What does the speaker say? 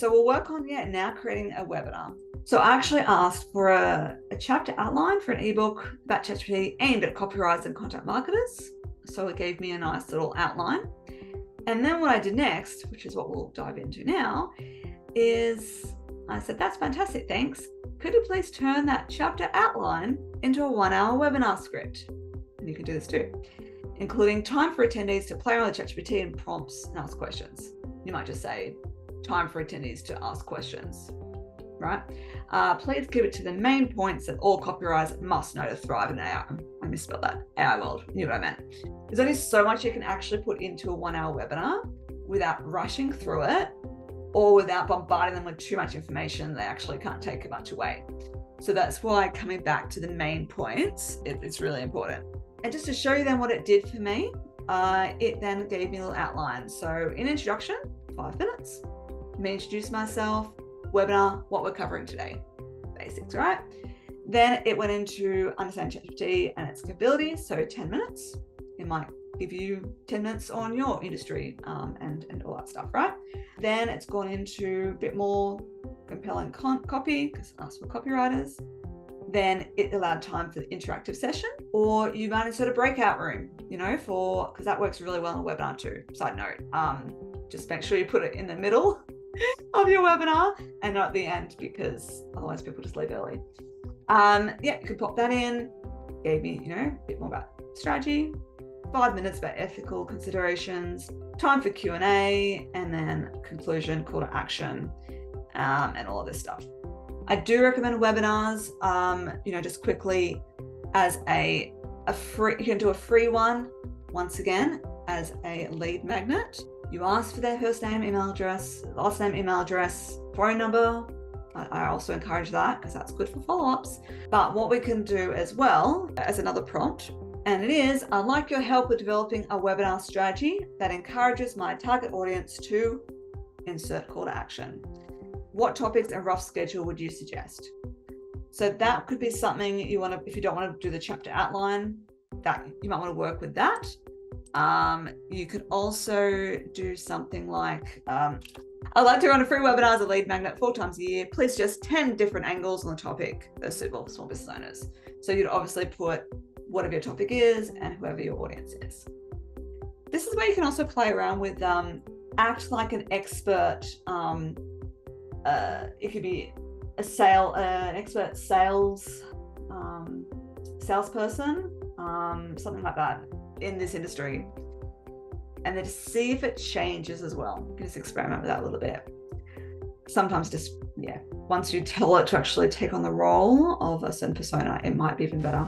so we'll work on now creating a webinar. So I actually asked for a chapter outline for an ebook about ChatGPT aimed at copywriters and content marketers. So it gave me a nice little outline. And then what I did next, which is what we'll dive into now, is I said, that's fantastic, thanks. Could you please turn that chapter outline into a 1-hour webinar script? And you can do this too, including time for attendees to play around with ChatGPT and prompts and ask questions. You might just say, time for attendees to ask questions, right? Please keep it to the main points that all copywriters must know to thrive in AI. I misspelled that, AI world, you know what I meant. There's only so much you can actually put into a 1-hour webinar without rushing through it or without bombarding them with too much information they actually can't take much away. So that's why coming back to the main points, it's really important. And just to show you then what it did for me, it then gave me a little outline. So in introduction, 5 minutes, me introduce myself, webinar, what we're covering today, basics, right? Then it went into understanding ChatGPT and its capabilities, so 10 minutes. It might give you 10 minutes on your industry and all that stuff, right? Then it's gone into a bit more compelling copy, because us were copywriters. Then it allowed time for the interactive session, or you might insert a breakout room, because that works really well in a webinar too. Side note, just make sure you put it in the middle of your webinar and not at the end, because otherwise people just leave early. You can pop that in. Gave me, a bit more about strategy, 5 minutes about ethical considerations, time for Q&A, and then conclusion, call to action, and all of this stuff. I do recommend webinars, just quickly as a free, you can do a free one, once again, as a lead magnet. You ask for their first name, email address, last name, email address, phone number. I also encourage that because that's good for follow-ups. But what we can do as well as another prompt, and it is, I'd like your help with developing a webinar strategy that encourages my target audience to insert call to action. What topics and rough schedule would you suggest? So that could be something you want to, if you don't want to do the chapter outline, that you might want to work with that. You could also do something like, I'd like to run a free webinar as a lead magnet 4 times a year. Please suggest 10 different angles on the topic that are suitable for small business owners. So you'd obviously put whatever your topic is and whoever your audience is. This is where you can also play around with act like an expert. It could be an expert salesperson, something like that in this industry, and then see if it changes as well. You can just experiment with that a little bit. Sometimes once you tell it to actually take on the role of a certain persona, it might be even better.